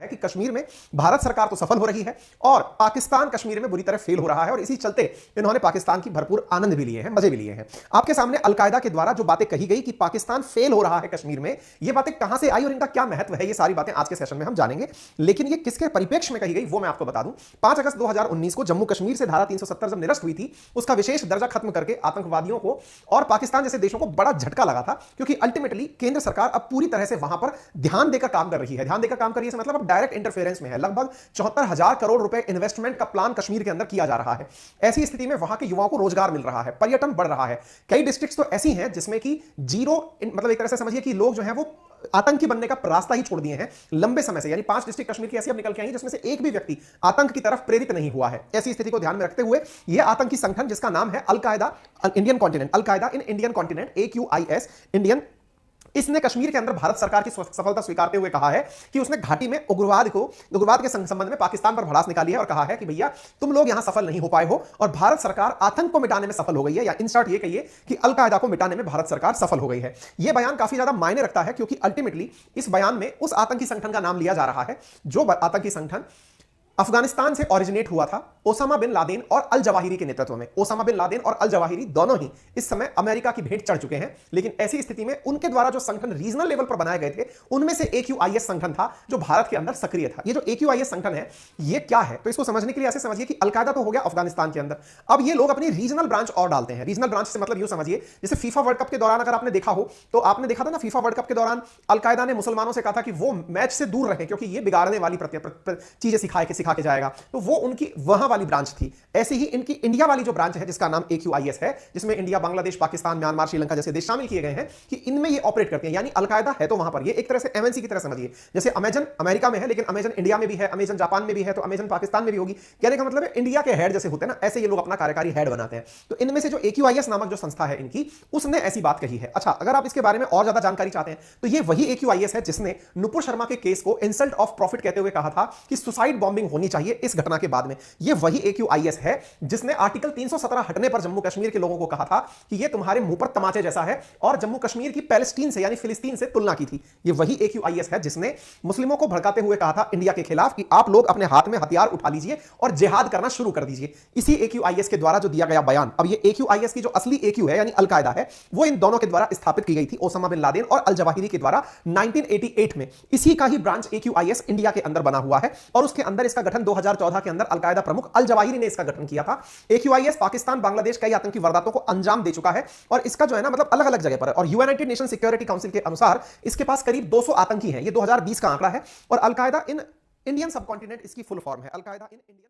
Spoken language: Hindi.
है कि कश्मीर में भारत सरकार तो सफल हो रही है और पाकिस्तान कश्मीर में बुरी तरह फेल हो रहा है और इसी चलते इन्होंने पाकिस्तान की भरपूर आनंद भी लिए हैं, मजे भी लिए हैं। आपके सामने अलकायदा के द्वारा जो बातें कही गई कि पाकिस्तान फेल हो रहा है कश्मीर में, ये बातें कहां से आई और इनका क्या महत्व है, ये सारी बातें आज के सेशन में हम जानेंगे। लेकिन ये किसके परिप्रेक्ष्य में कही गई वो मैं आपको बता दूं। 5 अगस्त 2019 को जम्मू कश्मीर से धारा 370 जब निरस्त हुई थी, उसका विशेष दर्जा खत्म करके आतंकवादियों को और पाकिस्तान जैसे देशों को बड़ा झटका लगा था, क्योंकि अल्टीमेटली केंद्र सरकार अब पूरी तरह से वहां पर ध्यान देकर काम कर रही है। ध्यान देकर काम कर रही है मतलब अब डायरेक्ट इंटरफेरेंस में है। लगभग 74,000 करोड़ रुपए इन्वेस्टमेंट का प्लान कश्मीर के अंदर किया जा रहा है। ऐसी स्थिति में वहां के युवाओं को रोजगार मिल रहा है, पर्यटन बढ़ रहा है। कई डिस्ट्रिक्ट्स तो ऐसी हैं जिसमें कि जीरो मतलब एक तरह से समझिए कि लोग जो हैं वो आतंकी बनने का रास्ता ही छोड़ दिए हैं लंबे समय से। यानी 5 डिस्ट्रिक्ट कश्मीर की ऐसी अब निकल के आई जिसमें से एक भी व्यक्ति आतंक की तरफ प्रेरित नहीं हुआ है। ऐसी स्थिति को ध्यान में रखते हुए यह आतंकी संगठन जिसका नाम है al Qaeda Indian continent, al Qaeda in Indian continent, AQIS Indian, इसने कश्मीर के अंदर भारत सरकार की सफलता स्वीकारते हुए कहा है कि उसने घाटी में उग्रवाद के संबंध में पाकिस्तान पर भड़ास निकाली है और कहा है कि भैया तुम लोग यहां सफल नहीं हो पाए हो और भारत सरकार आतंक को मिटाने में सफल हो गई है, या इन शॉर्ट ये कहिए कि अलकायदा को मिटाने में भारत सरकार सफल हो गई है। यह बयान काफी ज्यादा मायने रखता है क्योंकि अल्टीमेटली इस बयान में उस आतंकी संगठन का नाम लिया जा रहा है जो आतंकी संगठन अफगानिस्तान से ओरिजिनेट हुआ था ओसामा बिन लादेन और अल जवाहिरी के नेतृत्व में। ओसामा बिन लादेन और अल जवाहिरी दोनों ही इस समय अमेरिका की भेंट चढ़ चुके हैं, लेकिन ऐसी स्थिति में उनके द्वारा जो संगठन रीजनल लेवल पर बनाए गए थे उनमें से AQIS संगठन था जो भारत के अंदर सक्रिय था। ये जो AQIS संगठन है ये क्या है, तो इसको समझने के लिए ऐसे समझिए कि अलकायदा तो हो गया अफगानिस्तान के अंदर, अब ये लोग अपनी रीजनल ब्रांच और डालते हैं। रीजनल ब्रांच से मतलब यूं समझिए जैसे फीफा वर्ल्ड कप के दौरान अगर आपने देखा हो तो आपने देखा था ना, फीफा वर्ल्ड कप के दौरान अलकायदा ने मुसलमानों से कहा था कि वो मैच से दूर रहे क्योंकि ये बिगाड़ने वाली चीजें सिखा के जाएगा, तो वो उनकी वहां वाली ब्रांच थी। ऐसे ही इनकी इंडिया वाली जो ब्रांच है जिसका नाम AQIS है, जिसमें इंडिया, बांग्लादेश, पाकिस्तान, म्यांमार, श्रीलंका जैसे देश शामिल किए गए हैं, कि इनमें ये ऑपरेट करते हैं। यानी अलकायदा है तो वहां पर ये एक तरह से MNC की तरह समझिए। जैसे अमेजन अमेरिका में है लेकिन अमेजन इंडिया में भी है, अमेजन जापान में भी है, तो अमेजन पाकिस्तान में भी होगी। कहने का मतलब है इंडिया के हेड जैसे होते हैं ना, ऐसे ये लोग अपना कार्यकारी हेड बनाते हैं। तो इनमें से जो AQIS नामक जो संस्था है इनकी, उसने ऐसी बात कही है। अच्छा, अगर आप इसके बारे में और ज्यादा जानकारी चाहते हैं तो ये वही AQIS है जिसने नुपुर शर्मा के केस को इंसल्ट ऑफ प्रॉफिट कहते हुए कहा था कि सुसाइड बॉम्बिंग होनी चाहिए इस घटना के बाद में। ये वही AQIS है जिसने आर्टिकल 317 हटने पर जम्मू कश्मीर के लोगों को कहा था कि ये तुम्हारे मुंह पर तमाचे जैसा है और जम्मू कश्मीर की पैलेस्टीन से यानी फिलिस्तीन से तुलना की थी। ये वही AQIS है जिसने मुस्लिमों को भड़काते हुए कहा था इंडिया के खिलाफ कि आप लोग अपने हाथ में हथियार उठा लीजिए और जिहाद करना शुरू कर दीजिए। इसी AQIS के द्वारा जो दिया गया बयान, अब ये AQIS की जो असली AQ है यानी अलकायदा है, वो इन दोनों के द्वारा स्थापित की गई थी ओसामा बिन लादेन और अल जवाहिरी के द्वारा 1988 में। इसी का ही ब्रांच AQIS इंडिया के अंदर बना हुआ है और उसके अंदर इसका गठन 2014 के अंदर अलकायदा प्रमुख अल जवाहिरी ने इसका गठन किया था। AQIS पाकिस्तान, बांग्लादेश कई आतंकी वारदातों को अंजाम दे चुका है और इसका जो है ना मतलब अलग अलग जगह पर है। और यूनाइटेड नेशन सिक्योरिटी काउंसिल के अनुसार इसके पास करीब 200 आतंकी हैं। ये 2020 का आंकड़ा है और अलकायदा इन इंडियन सबकॉन्टिनेंट इसकी फुल फॉर्म है, अलकायदा इन इंडियन